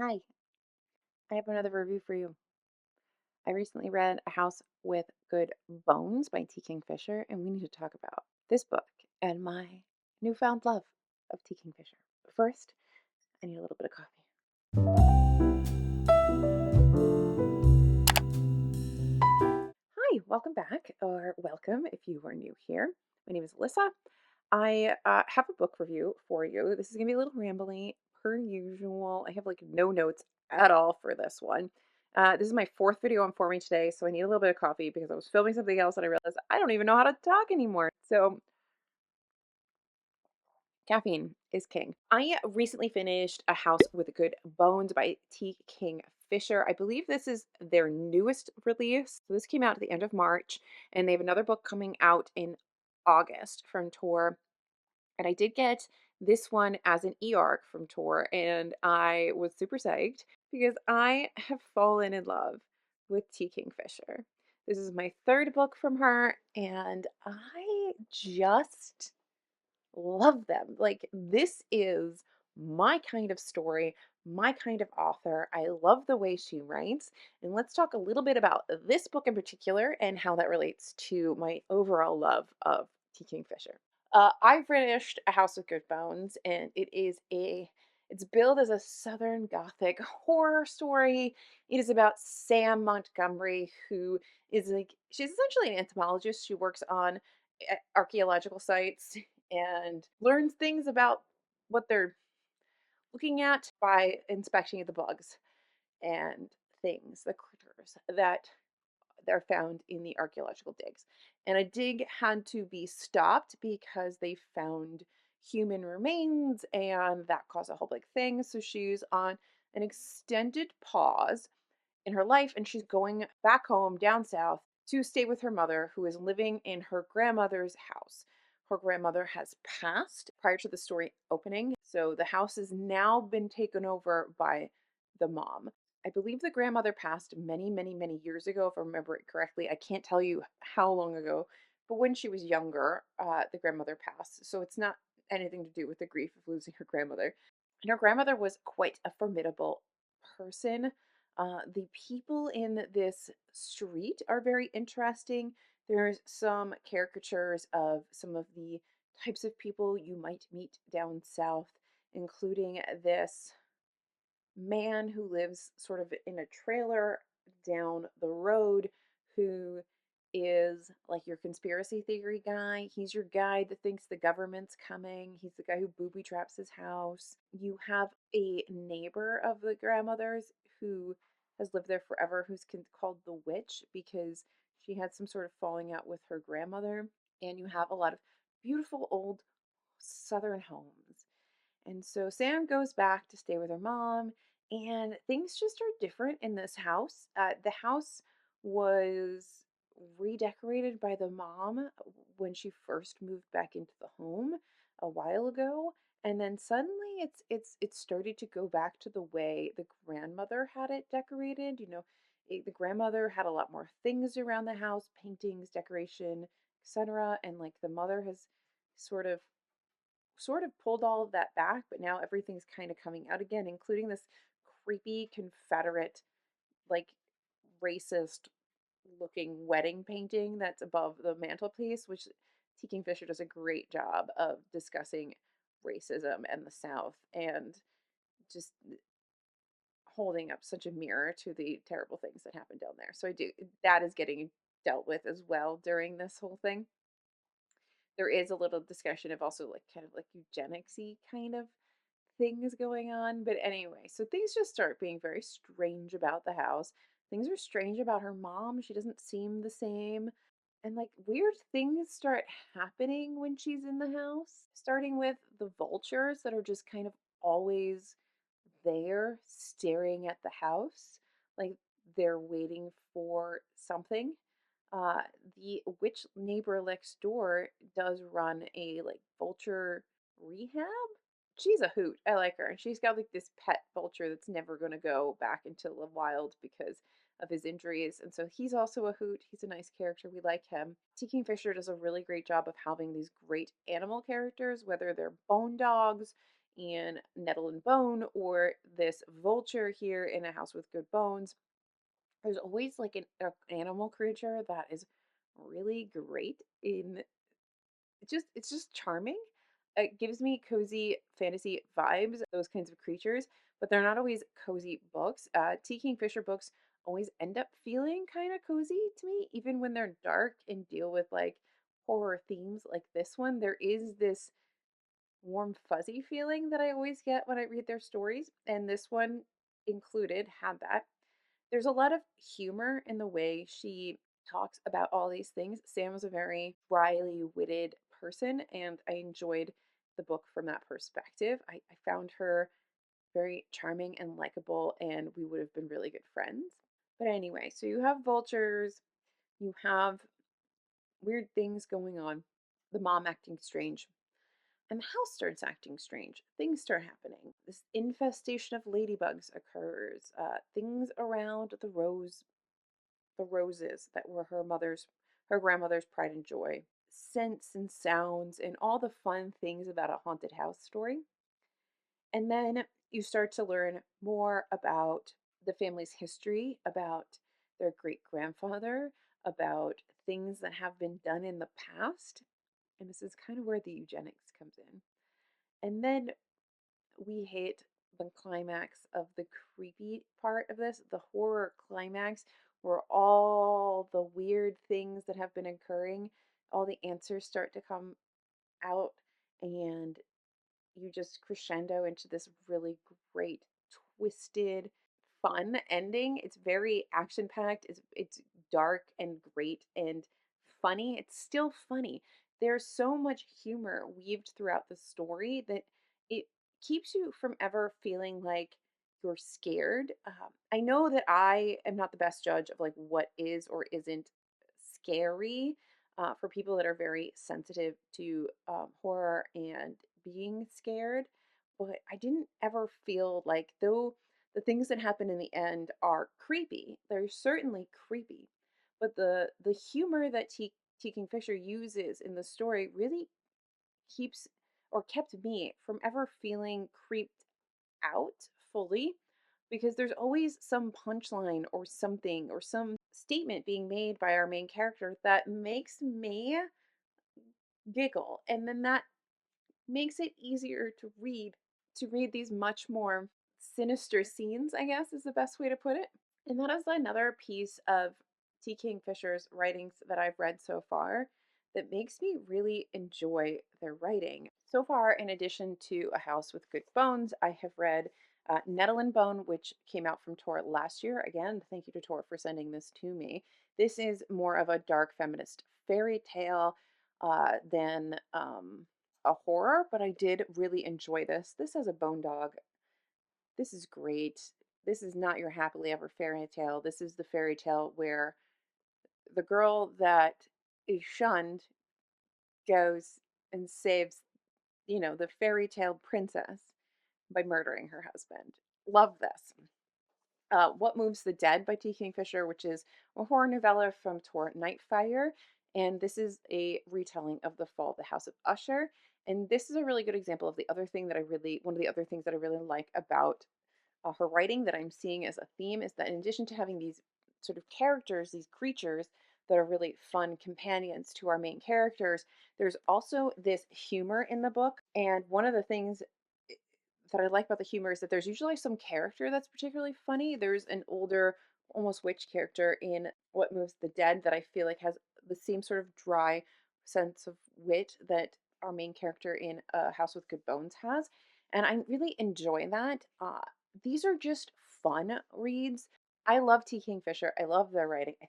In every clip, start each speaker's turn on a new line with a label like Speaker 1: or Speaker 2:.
Speaker 1: Hi, I have another review for you. I recently read A House with Good Bones by T Kingfisher, and we need to talk about this book and my newfound love of T Kingfisher. But first, I need a little bit of coffee. Hi, welcome back, or welcome if you are new here. My name is Alyssa. I have a book review for you. This is going to be a little rambly, per usual. I have like no notes at all for this one. This is my fourth video I'm forming today, so I need a little bit of coffee because I was filming something else and I realized I don't even know how to talk anymore. So caffeine is king. I recently finished A House with Good Bones by T Kingfisher. I believe this is their newest release. So this came out at the end of March, and they have another book coming out in August from Tor. And I did get this one as an e-arc from Tor, and I was super psyched because I have fallen in love with T Kingfisher. This is my third book from her, and I just love them. Like, this is my kind of story, my kind of author. I love the way she writes. And let's talk a little bit about this book in particular and how that relates to my overall love of T. Kingfisher. I finished A House of Good Bones, and it's billed as a Southern Gothic horror story. It is about Sam Montgomery, who is like, she's essentially an entomologist. She works on archaeological sites and learns things about what they're looking at by inspecting the bugs and things, the critters that they're found in the archaeological digs. And a dig had to be stopped because they found human remains and that caused a whole big thing. So she's on an extended pause in her life and she's going back home down south to stay with her mother, who is living in her grandmother's house. Her grandmother has passed prior to the story opening, so the house has now been taken over by the mom. I believe the grandmother passed many, many, many years ago, if I remember it correctly. I can't tell you how long ago, but when she was younger, the grandmother passed. So it's not anything to do with the grief of losing her grandmother. And her grandmother was quite a formidable person. The people in this street are very interesting. There's some caricatures of some of the types of people you might meet down south, including this man who lives sort of in a trailer down the road who is like your conspiracy theory guy. He's your guy that thinks the government's coming. He's the guy who booby traps his house. You have a neighbor of the grandmother's who has lived there forever who's called the witch because she had some sort of falling out with her grandmother. And you have a lot of beautiful old southern homes. And so Sam goes back to stay with her mom, and things just are different in this house. The house was redecorated by the mom when she first moved back into the home a while ago, and then suddenly it's started to go back to the way the grandmother had it decorated. The grandmother had a lot more things around the house, paintings, decoration, etc. And like the mother has sort of pulled all of that back, but now everything's kind of coming out again, including this creepy Confederate, like racist looking wedding painting that's above the mantelpiece, which T. Kingfisher does a great job of discussing racism and the South and just holding up such a mirror to the terrible things that happen down there. So I do that is getting dealt with as well during this whole thing. There is a little discussion of also like kind of like eugenicsy kind of things going on. But anyway, so things just start being very strange about the house. Things are strange about her mom. She doesn't seem the same. And like weird things start happening when she's in the house, starting with the vultures that are just kind of always there staring at the house, like they're waiting for something. Uh, the witch neighbor next door does run a like vulture rehab. She's a hoot. I like her. And she's got like this pet vulture that's never going to go back into the wild because of his injuries. And so he's also a hoot. He's a nice character. We like him. T. Kingfisher does a really great job of having these great animal characters, whether they're bone dogs in Nettle and Bone or this vulture here in A House with Good Bones. There's always like an animal creature that is really great in it's just charming. It gives me cozy fantasy vibes, those kinds of creatures, but they're not always cozy books. T Kingfisher books always end up feeling kind of cozy to me, even when they're dark and deal with like horror themes like this one. There is this warm, fuzzy feeling that I always get when I read their stories, and this one included had that. There's a lot of humor in the way she talks about all these things. Sam was a very wryly witted person, and I enjoyed the book from that perspective. I found her very charming and likable, and we would have been really good friends. But anyway, so you have vultures, you have weird things going on, the mom acting strange, and the house starts acting strange. Things start happening. This infestation of ladybugs occurs. Things around the roses that were her grandmother's pride and joy. Scents and sounds and all the fun things about a haunted house story. And then you start to learn more about the family's history, about their great grandfather, about things that have been done in the past. And this is kind of where the eugenics comes in. And then we hit the climax of the creepy part of this, the horror climax, where all the weird things that have been occurring, all the answers start to come out, and you just crescendo into this really great, twisted, fun ending. It's very action packed. It's dark and great and funny. It's still funny. There's so much humor weaved throughout the story that it keeps you from ever feeling like you're scared. I know that I am not the best judge of like what is or isn't scary for people that are very sensitive to horror and being scared, but I didn't ever feel like, though the things that happen in the end are creepy, they're certainly creepy, but the humor that T Kingfisher uses in the story really keeps or kept me from ever feeling creeped out fully, because there's always some punchline or something or some statement being made by our main character that makes me giggle, and then that makes it easier to read these much more sinister scenes, I guess is the best way to put it. And that is another piece of T. Kingfisher's writings that I've read so far that makes me really enjoy their writing. So far, in addition to A House with Good Bones, I have read Nettle and Bone, which came out from Tor last year. Again, thank you to Tor for sending this to me. This is more of a dark feminist fairy tale than a horror, but I did really enjoy this. This has a bone dog. This is great. This is not your happily ever fairy tale. This is the fairy tale where the girl that is shunned goes and saves, the fairy tale princess by murdering her husband. Love this. What Moves the Dead by T. Kingfisher, which is a horror novella from Tor Nightfire. And this is a retelling of The Fall of the House of Usher. And this is a really good example of one of the other things that I really like about her writing that I'm seeing as a theme is that in addition to having these sort of characters, these creatures that are really fun companions to our main characters, there's also this humor in the book. And one of the things that I like about the humor is that there's usually some character that's particularly funny. There's an older, almost witch character in What Moves the Dead that I feel like has the same sort of dry sense of wit that our main character in House with Good Bones has. And I really enjoy that. These are just fun reads. I love T. Kingfisher. I love their writing. I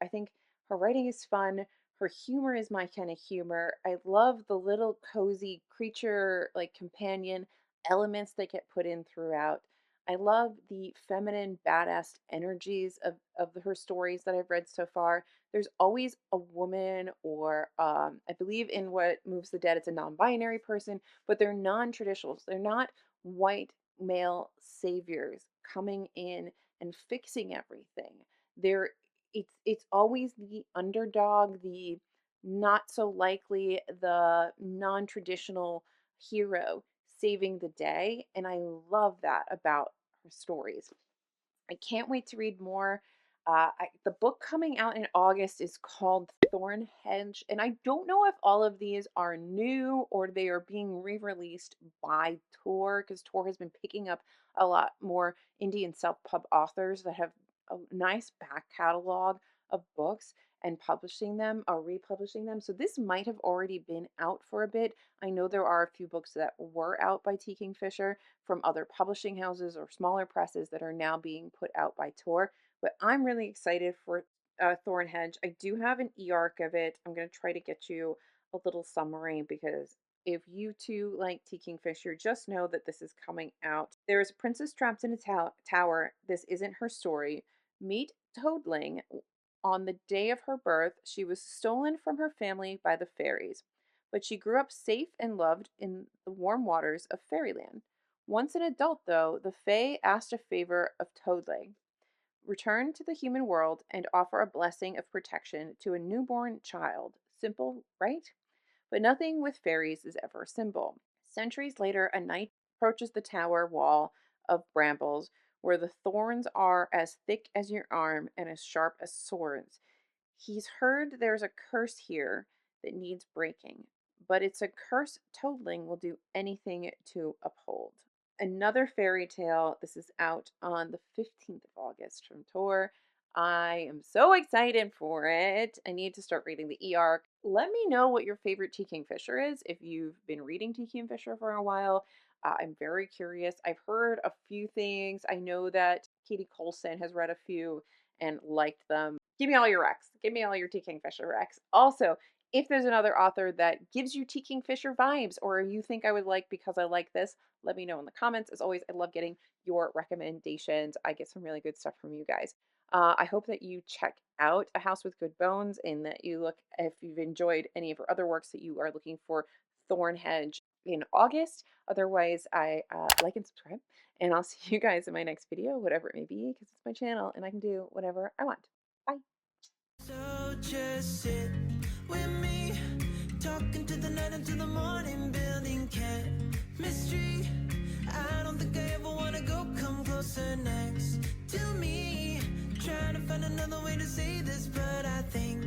Speaker 1: think her writing is fun. Her humor is my kind of humor. I love the little cozy creature like companion elements that get put in throughout. I love the feminine, badass energies of her stories that I've read so far. There's always a woman, or I believe in What Moves the Dead, it's a non binary person, but they're non traditionals. They're not white male saviors coming in and fixing everything. They're it's always the underdog, the not so likely, the non traditional hero saving the day. And I love that about her stories. I can't wait to read more. The book coming out in August is called Thorn Hedge, and I don't know if all of these are new or they are being re-released by Tor, because Tor has been picking up a lot more indie and self-pub authors that have a nice back catalog of books and publishing them or republishing them. So this might have already been out for a bit. I know there are a few books that were out by T Kingfisher from other publishing houses or smaller presses that are now being put out by Tor. But I'm really excited for Thorn Hedge. I do have an e-arc of it. I'm going to try to get you a little summary because if you too like T Kingfisher, just know that this is coming out. There is a princess trapped in a tower. This isn't her story. Meet Toadling. On the day of her birth, she was stolen from her family by the fairies, but she grew up safe and loved in the warm waters of fairyland. Once an adult, though, the Fae asked a favor of Toadling: return to the human world and offer a blessing of protection to a newborn child. Simple, right? But nothing with fairies is ever simple. Centuries later, a knight approaches the tower wall of brambles, where the thorns are as thick as your arm and as sharp as swords. He's heard there's a curse here that needs breaking, but it's a curse Toadling will do anything to uphold. Another fairy tale. This is out on the 15th of August from Tor. I am so excited for it. I need to start reading the e-arc. Let me know what your favorite T Kingfisher is if you've been reading T Kingfisher for a while. I'm very curious. I've heard a few things. I know that Katie Colson has read a few and liked them. Give me all your recs. Give me all your T Kingfisher recs. Also, if there's another author that gives you T Kingfisher vibes or you think I would like because I like this, let me know in the comments. As always, I love getting your recommendations. I get some really good stuff from you guys. I hope that you check out A House with Good Bones and that you look, if you've enjoyed any of her other works, that you are looking for Thorn Hedge in August. Otherwise, I like and subscribe, and I'll see you guys in my next video, whatever it may be, because it's my channel and I can do whatever I want. Bye.
Speaker 2: So just sit with me, talking to the night until the morning, building chemistry. I don't think I ever wanna go come closer next to me, trying to find another way to say this, but I think